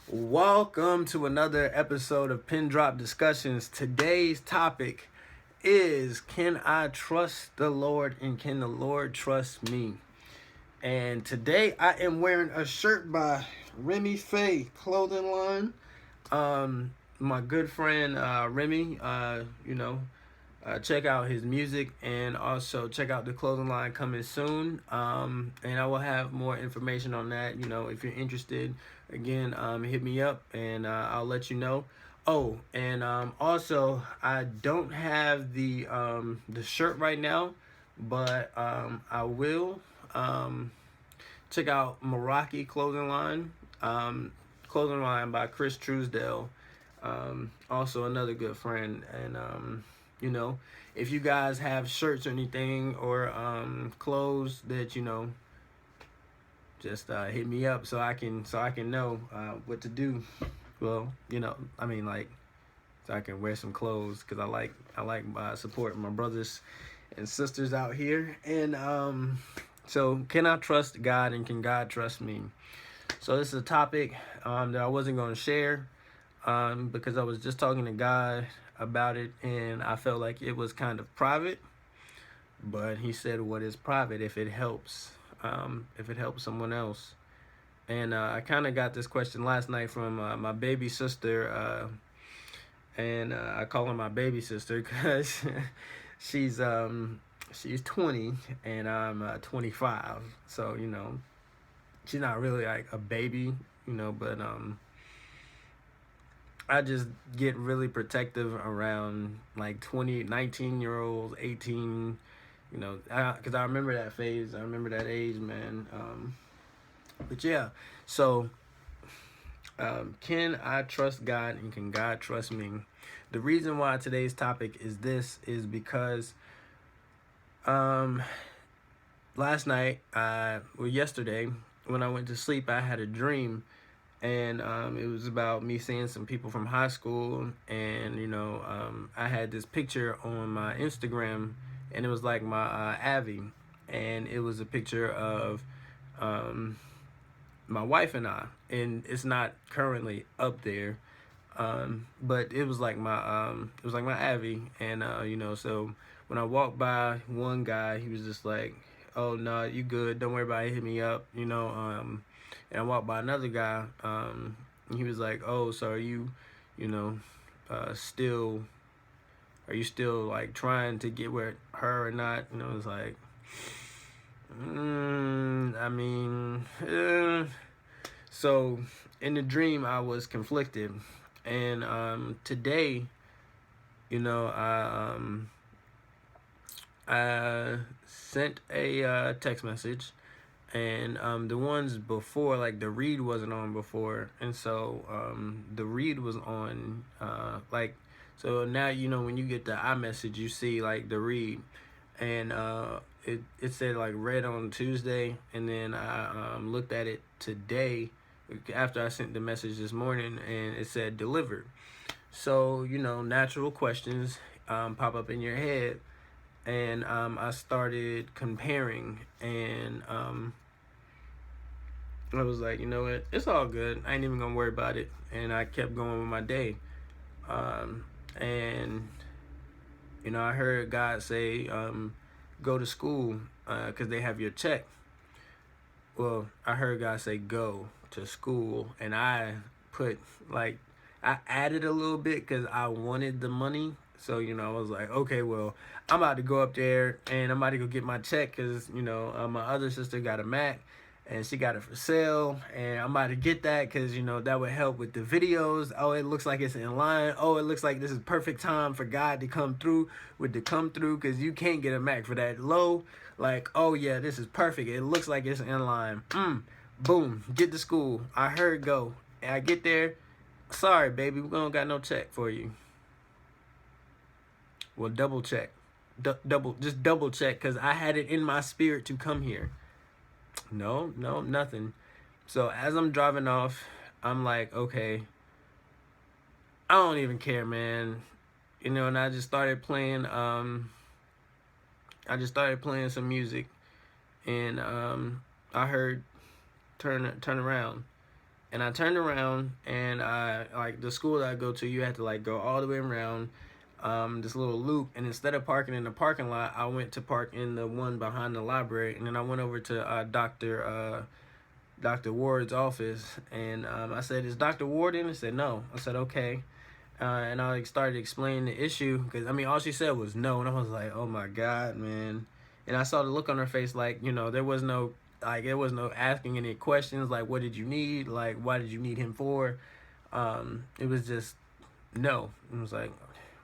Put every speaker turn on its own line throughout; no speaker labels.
Welcome to another episode of Pin Drop Discussions. Today's topic is, can I trust the Lord and can the Lord trust me? And today I am wearing a shirt by Remy Faye clothing line. My good friend Remy, check out his music and also check out the clothing line coming soon. And I will have more information on that. If you're interested, again, hit me up and I'll let you know. Oh, and also I don't have the shirt right now, but I will. Check out Meraki clothing line by Chris Truesdale. Also another good friend. And if you guys have shirts or anything or clothes that just hit me up so I can know what to do. Well, so I can wear some clothes, because I like supporting my brothers and sisters out here. And so can I trust God and can God trust me? So this is a topic that I wasn't going to share because I was just talking to God about it, and I felt like it was kind of private. But he said, what is private if it helps someone else? And I kind of got this question last night from my baby sister, and I call her my baby sister because she's 20 and I'm 25. So she's not really like a baby, but I just get really protective around like 19-year-olds, 18, because I remember that phase. I remember that age, man. But yeah, so can I trust God and can God trust me? The reason why today's topic is this is because yesterday when I went to sleep, I had a dream. And it was about me seeing some people from high school, and I had this picture on my Instagram, and it was like my Avi, and it was a picture of my wife and I, and it's not currently up there, but it was like my Avi, and so when I walked by one guy, he was just like, "Oh no, you good? Don't worry about it. Hit me up," And I walked by another guy, and he was like, "Oh, so are you, still like trying to get with her or not?" And I was like, So in the dream, I was conflicted, and today, I sent a text message. And the ones before, like the read wasn't on before, and so the read was on. So now when you get the iMessage, you see like the read, and it said like read on Tuesday, and then I looked at it today after I sent the message this morning, and it said delivered. So natural questions pop up in your head. And I started comparing, and I was like, you know what, it's all good. I ain't even gonna worry about it. And I kept going with my day. And I heard God say, go to school because they have your check. Well, I heard God say go to school, and I added a little bit because I wanted the money. So, I was like, okay, well, I'm about to go up there and I'm about to go get my check because, my other sister got a Mac and she got it for sale. And I'm about to get that because, that would help with the videos. Oh, it looks like it's in line. Oh, it looks like this is perfect time for God to come through with the come through, because you can't get a Mac for that low. Like, oh, yeah, this is perfect. It looks like it's in line. Boom, get to school. I heard go. And I get there. Sorry, baby, we don't got no check for you. Well, double check. Just double check, because I had it in my spirit to come here. No, nothing. So as I'm driving off, I'm like, okay, I don't even care, man. And I just started playing some music, and I heard turn around. And I turned around, and like the school that I go to, you had to like go all the way around this little loop. And instead of parking in the parking lot, I went to park in the one behind the library. And then I went over to Dr. Ward's office, and I said, "Is Dr. Ward in?" He said, "No." I said, "Okay." And I like started explaining the issue, because I mean all she said was no, and I was like, "Oh my God, man!" And I saw the look on her face, like, there was no asking any questions, like, what did you need, like, why did you need him for? It was just no. It was like,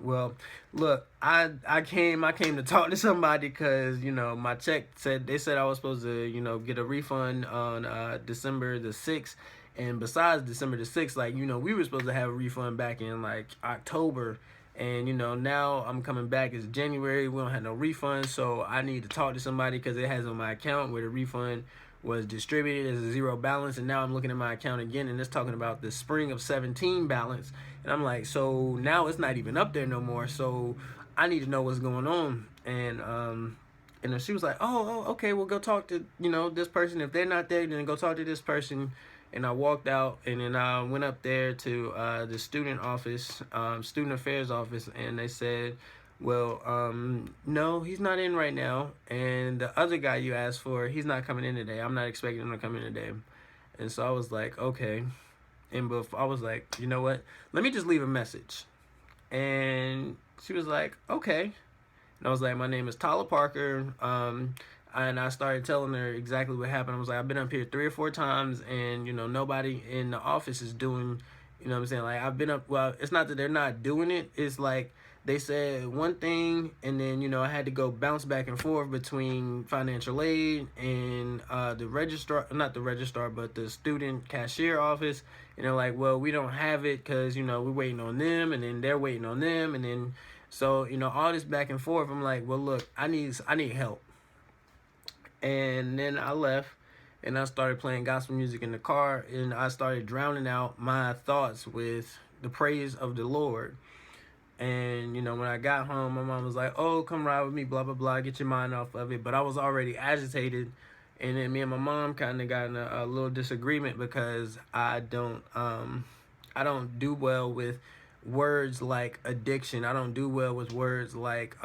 well, look, I came to talk to somebody, because my check said, they said I was supposed to get a refund on December the 6th. And besides December the 6th, like, we were supposed to have a refund back in like October. And now I'm coming back, it's January, we don't have no refund. So I need to talk to somebody, because it has on my account where the refund was distributed as a zero balance. And now I'm looking at my account again, and it's talking about the spring of 17 balance. And I'm like, so now it's not even up there no more. So I need to know what's going on. And then she was like, oh, okay, well, go talk to, this person. If they're not there, then go talk to this person. And I walked out, and then I went up there to the student office, student affairs office, and they said, well, no, he's not in right now. And the other guy you asked for, he's not coming in today. I'm not expecting him to come in today. And so I was like, okay. And I was like, you know what? Let me just leave a message. And she was like, okay. And I was like, my name is Tyler Parker. And I started telling her exactly what happened. I was like, I've been up here 3 or 4 times, and, nobody in the office is doing, what I'm saying? Like, I've been up, well, it's not that they're not doing it. It's like they said one thing, and then, I had to go bounce back and forth between financial aid and the registrar, not the registrar, but the student cashier office. And they're like, well, we don't have it because, we're waiting on them, and then they're waiting on them. And then, so, all this back and forth, I'm like, well, look, I need help. And then I left, and I started playing gospel music in the car, and I started drowning out my thoughts with the praise of the Lord. And, when I got home, my mom was like, oh, come ride with me, blah, blah, blah, get your mind off of it. But I was already agitated, and then me and my mom kind of got in a little disagreement, because I don't do well with words like addiction. I don't do well with words like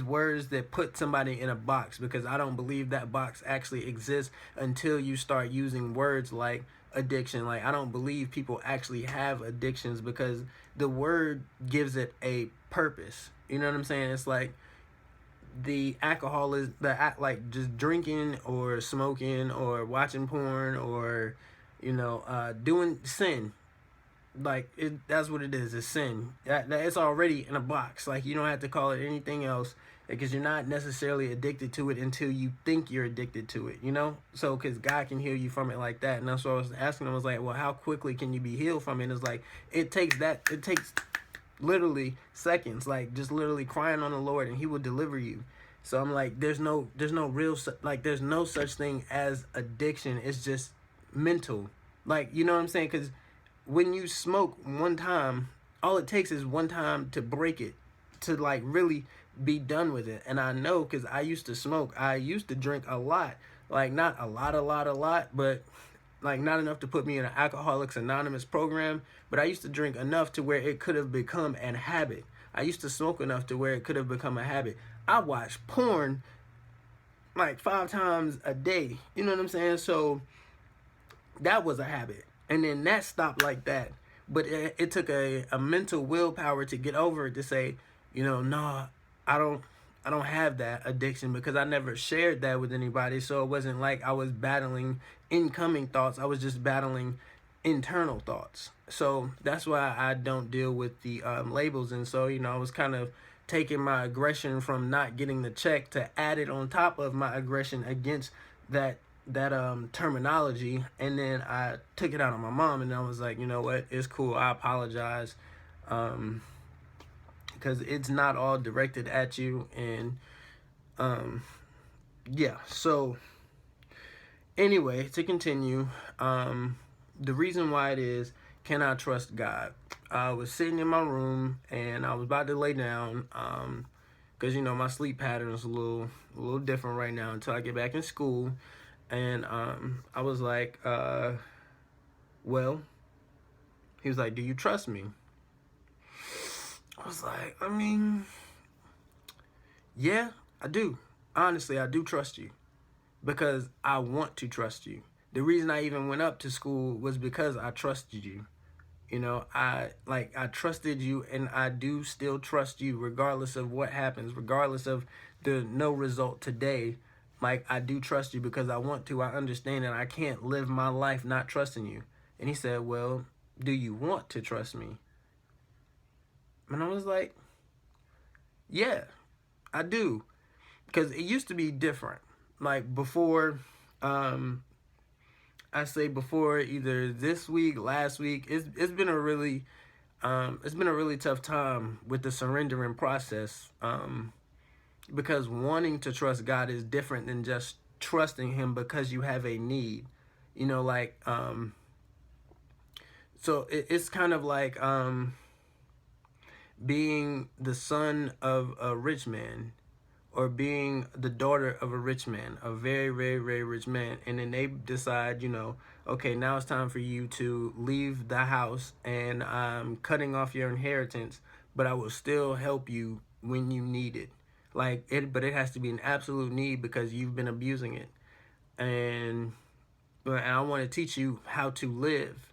words that put somebody in a box, because I don't believe that box actually exists until you start using words like addiction. Like, I don't believe people actually have addictions, because the word gives it a purpose. You know what I'm saying? It's like the alcohol is like just drinking or smoking or watching porn or doing sin. Like, that's what it is. It's sin. That it's already in a box. Like, you don't have to call it anything else, because you're not necessarily addicted to it until you think you're addicted to it, So, because God can heal you from it like that. And that's what I was asking him. I was like, well, how quickly can you be healed from it? And it's like, it takes literally seconds, like just literally crying on the Lord, and he will deliver you. So I'm like, there's no such thing as addiction. It's just mental. Like, you know what I'm saying? Because when you smoke one time, all it takes is one time to break it, to like really be done with it. And I know, because I used to smoke. I used to drink a lot, like not a lot, but like not enough to put me in an Alcoholics Anonymous program. But I used to drink enough to where it could have become a habit. I used to smoke enough to where it could have become a habit. I watched porn like 5 times a day. You know what I'm saying? So that was a habit. And then that stopped like that. But it took a mental willpower to get over it, to say, no, I don't have that addiction, because I never shared that with anybody. So it wasn't like I was battling incoming thoughts. I was just battling internal thoughts. So that's why I don't deal with the labels. And so, I was kind of taking my aggression from not getting the check to add it on top of my aggression against that terminology. And then I took it out on my mom, and I was like, you know what, it's cool, I apologize, because it's not all directed at you. And yeah, so anyway, to continue, the reason why it is, can I trust God? I was sitting in my room, and I was about to lay down, because my sleep pattern is a little different right now until I get back in school. And I was like, Well, he was like, do you trust me? I was like, I mean, yeah, I do. Honestly, I do trust you because I want to trust you. The reason I even went up to school was because I trusted you. You know, I trusted you, and I do still trust you regardless of what happens, regardless of the no result today. Like, I do trust you because I want to. I understand that I can't live my life not trusting you. And he said, well, do you want to trust me? And I was like, yeah, I do. Because it used to be different. Like before, I say before either this week, last week, it's been a really tough time with the surrendering process. Because wanting to trust God is different than just trusting Him because you have a need. You know, like so it's kind of like being the son of a rich man or being the daughter of a rich man, a very, very, very rich man. And then they decide, you know, okay, now it's time for you to leave the house and I'm cutting off your inheritance, but I will still help you when you need it. Like it, but it has to be an absolute need because you've been abusing it. And I want to teach you how to live.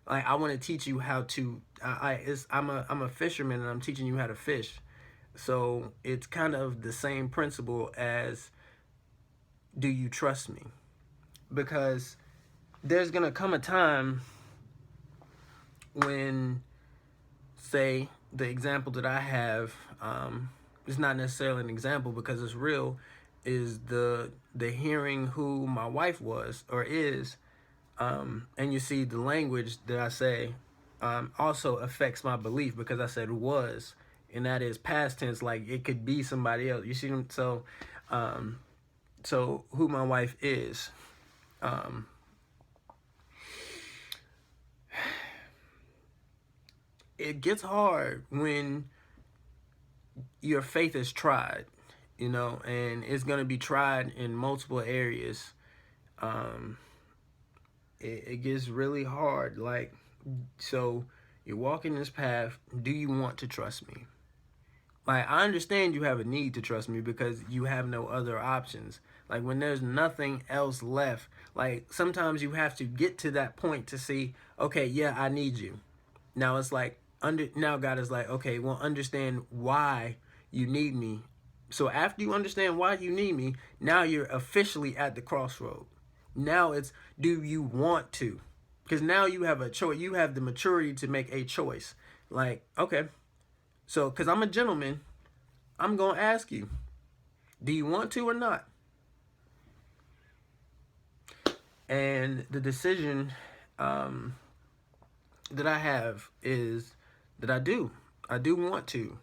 Like I want to teach you how to. I'm a fisherman and I'm teaching you how to fish. So it's kind of the same principle as, do you trust me? Because there's gonna come a time when, say, the example that I have, is not necessarily an example because it's real, is the hearing who my wife was or is. And you see the language that I say also affects my belief because I said was, and that is past tense, like it could be somebody else. You see them? So who my wife is. It gets hard when your faith is tried, you know, and it's going to be tried in multiple areas. It gets really hard. Like, so you're walking this path. Do you want to trust me? Like, I understand you have a need to trust me because you have no other options. Like, when there's nothing else left, like, sometimes you have to get to that point to see, okay, yeah, I need you. Now it's like, now God is like, okay, well, understand why you need me. So after you understand why you need me, now you're officially at the crossroad. Now it's, do you want to? Because now you have a choice. You have the maturity to make a choice. Like, okay, so because I'm a gentleman, I'm going to ask you, do you want to or not? And the decision that I have is that I do. I do want to.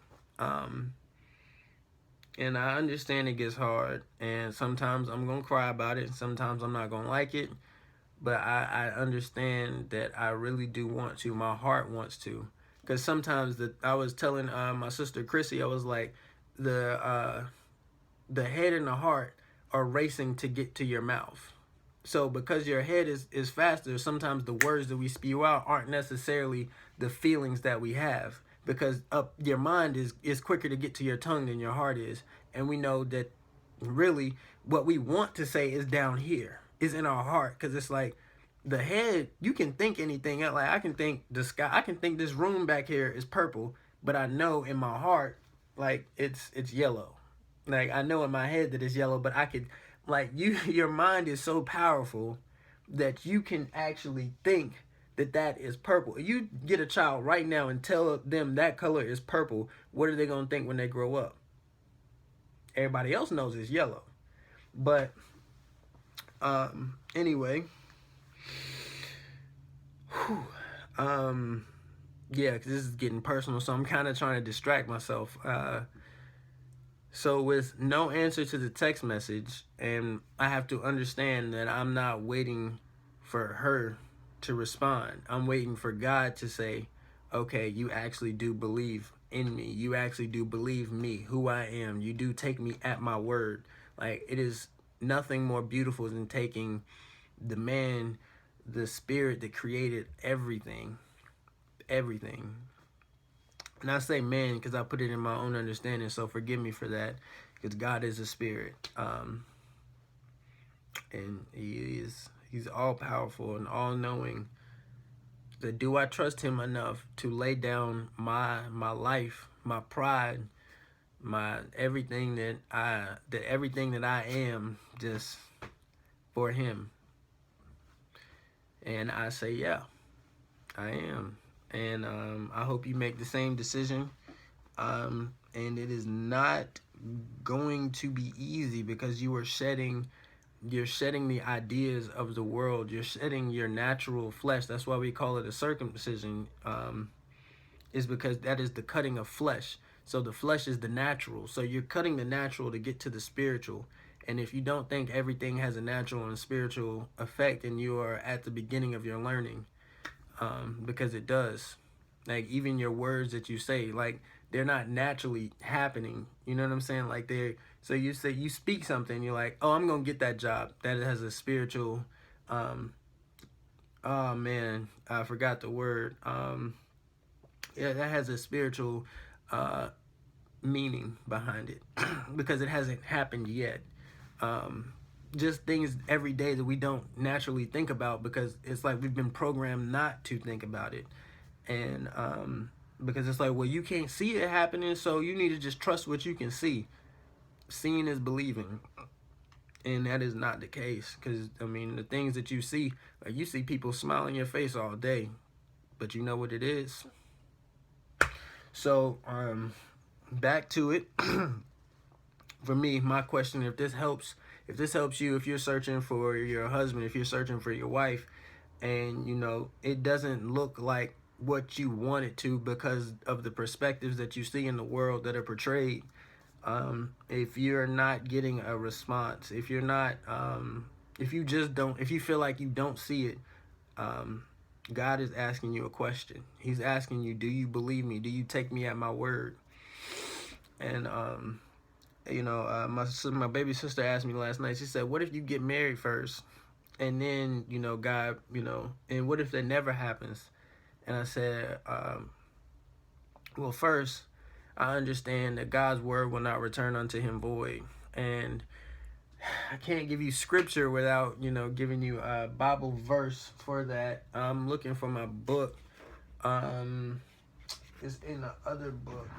And I understand it gets hard. And sometimes I'm going to cry about it. Sometimes I'm not going to like it. But I understand that I really do want to. My heart wants to. Because sometimes I was telling my sister Chrissy, I was like, the head and the heart are racing to get to your mouth. So because your head is faster, sometimes the words that we spew out aren't necessarily the feelings that we have. Because your mind is quicker to get to your tongue than your heart is. And we know that really what we want to say is down here, is in our heart. Because it's like the head, you can think anything else. Like I can think the sky, I can think this room back here is purple, but I know in my heart, like it's yellow. Like I know in my head that it's yellow, but I could, like your mind is so powerful that you can actually think that is purple. You get a child right now and tell them that color is purple, what are they going to think when they grow up? Everybody else knows it's yellow. But anyway, yeah, because this is getting personal, so I'm kind of trying to distract myself. So with no answer to the text message, and I have to understand that I'm not waiting for her to respond. I'm waiting for God to say, okay, you actually do believe in me. You actually do believe me, who I am. You do take me at my word. Like, it is nothing more beautiful than taking the man the spirit that created everything. Everything. And I say man because I put it in my own understanding, so forgive me for that, because God is a spirit. And he's all powerful and all knowing. That do I trust him enough to lay down my life, my pride, my everything that I am, just for him? And I say, yeah, I am. And I hope you make the same decision. And it is not going to be easy, because you're shedding the ideas of the world. You're shedding your natural flesh. That's why we call it a circumcision, is because that is the cutting of flesh. So the flesh is the natural. So you're cutting the natural to get to the spiritual. And if you don't think everything has a natural and spiritual effect, and you are at the beginning of your learning, because it does. Like, even your words that you say, like, they're not naturally happening. You know what I'm saying? Like, so you say, you speak something, you're like, oh, I'm going to get that job. That has a spiritual, oh man, I forgot the word. Yeah, that has a spiritual meaning behind it, because it hasn't happened yet. Just things every day that we don't naturally think about, because it's like we've been programmed not to think about it. And because it's like, well, you can't see it happening, so you need to just trust what you can see. Seeing is believing. And that is not the case, because, I mean, the things that you see, like, you see people smile in your face all day, but you know what it is. So, back to it. For me, my question, if this helps you, if you're searching for your husband, if you're searching for your wife, and, you know, it doesn't look like what you want it to because of the perspectives that you see in the world that are portrayed, if you're not getting a response, if you're not, if you feel like you don't see it, God is asking you a question. He's asking you, do you believe me? Do you take me at my word? And, you know, my baby sister asked me last night, she said, what if you get married first? And then, you know, God, you know, and what if that never happens? And I said, well, first, I understand that God's word will not return unto him void. And I can't give you scripture without, you know, giving you a Bible verse for that. I'm looking for my book. It's in the other book.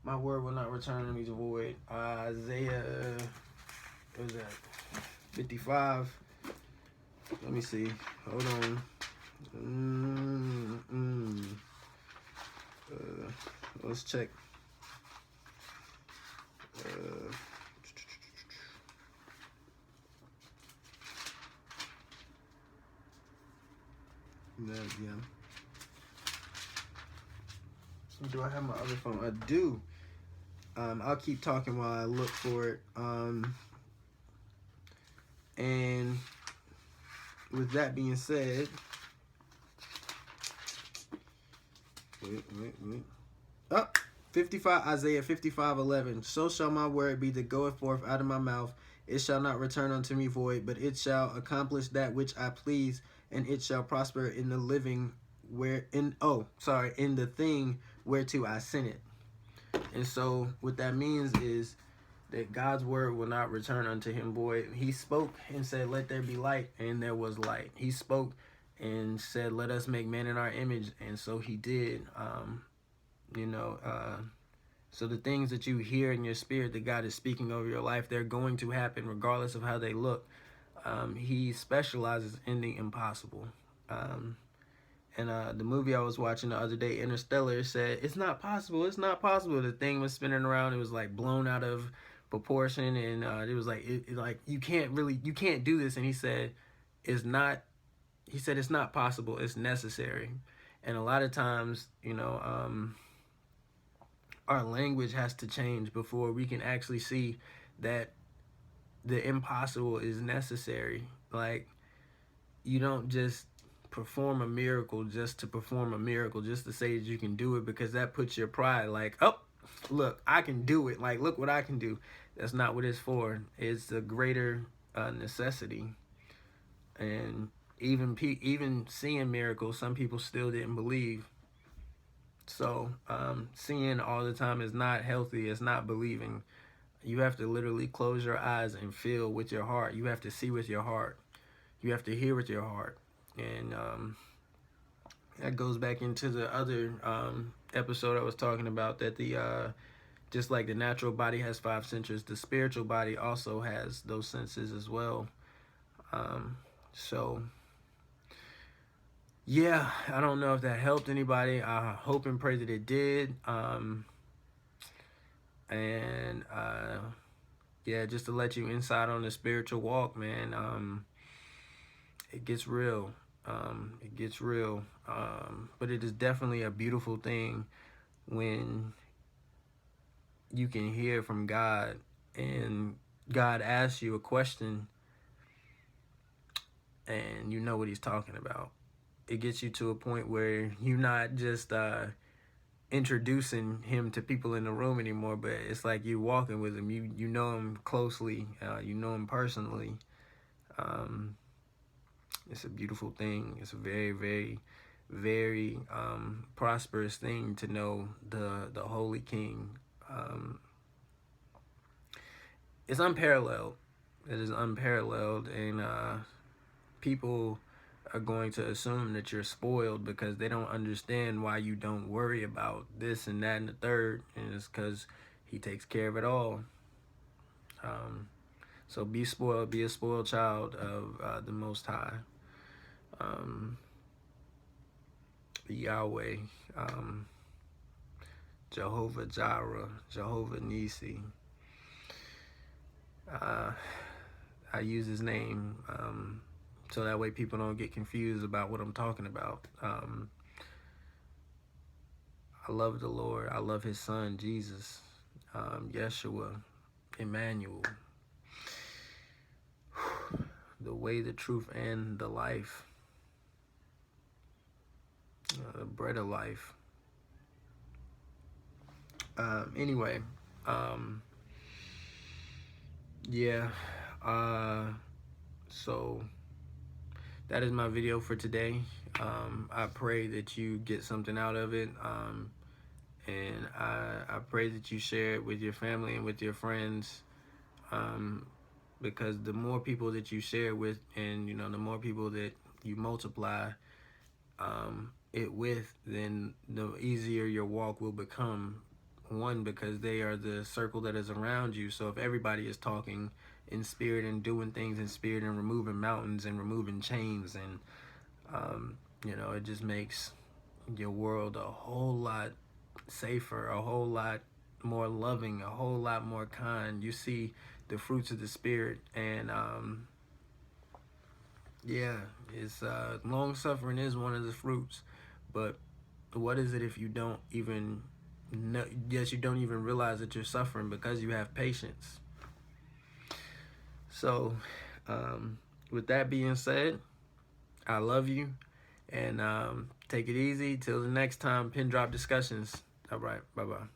My word will not return to me void. Isaiah, what was that? 55. Let me see. Hold on. Let's check. Yeah. Do I have my other phone? I do. I'll keep talking while I look for it. And with that being said, wait. Oh, 55, Isaiah 55:11. So shall my word be that goeth forth out of my mouth. It shall not return unto me void, but it shall accomplish that which I please, and it shall prosper in the in the thing whereto I sent it. And so what that means is that God's word will not return unto him void. He spoke and said, let there be light, and there was light. He spoke and said, let us make man in our image, and so he did. So the things that you hear in your spirit that God is speaking over your life, they're going to happen regardless of how they look. He specializes in the impossible. And the movie I was watching the other day, Interstellar, said, it's not possible. It's not possible. The thing was spinning around. It was like blown out of proportion. And it was like, you can't do this. And he said, it's not possible. It's necessary. And a lot of times, you know, our language has to change before we can actually see that the impossible is necessary. Like, you don't just perform a miracle just to perform a miracle, just to say that you can do it, because that puts your pride, like, oh, look, I can do it. Like, look what I can do. That's not what it's for. It's a greater necessity. And Even seeing miracles, some people still didn't believe. So seeing all the time is not healthy. It's not believing. You have to literally close your eyes and feel with your heart. You have to see with your heart. You have to hear with your heart. And that goes back into the other episode I was talking about, that the just like the natural body has 5 senses, the spiritual body also has those senses as well. So yeah, I don't know if that helped anybody. I hope and pray that it did. And yeah, just to let you inside on the spiritual walk, man. It gets real. It gets real. But it is definitely a beautiful thing when you can hear from God and God asks you a question and you know what he's talking about. It gets you to a point where you're not just introducing him to people in the room anymore, but it's like you're walking with him. You know him closely. You know him personally. It's a beautiful thing. It's a very, very, very prosperous thing to know the Holy King. It's unparalleled. It is unparalleled, and people are going to assume that you're spoiled because they don't understand why you don't worry about this and that and the third, and it's because he takes care of it all. So be spoiled, be a spoiled child of the Most High, Yahweh, Jehovah Jireh, Jehovah Nisi. I use his name so that way people don't get confused about what I'm talking about. I love the Lord. I love his son, Jesus, Yeshua, Emmanuel, the way, the truth, and the life, the bread of life. Anyway, yeah, so that is my video for today. I pray that you get something out of it, and I pray that you share it with your family and with your friends, because the more people that you share with, and the more people that you multiply it with, then the easier your walk will become. One, because they are the circle that is around you. So if everybody is talking in spirit and doing things in spirit and removing mountains and removing chains, and it just makes your world a whole lot safer, a whole lot more loving, a whole lot more kind. You see the fruits of the spirit, and yeah, it's long suffering is one of the fruits. But what is it if you don't even know? Yes, you don't even realize that you're suffering because you have patience. So with that being said, I love you, and take it easy till the next time. Pin drop discussions. All right, bye bye.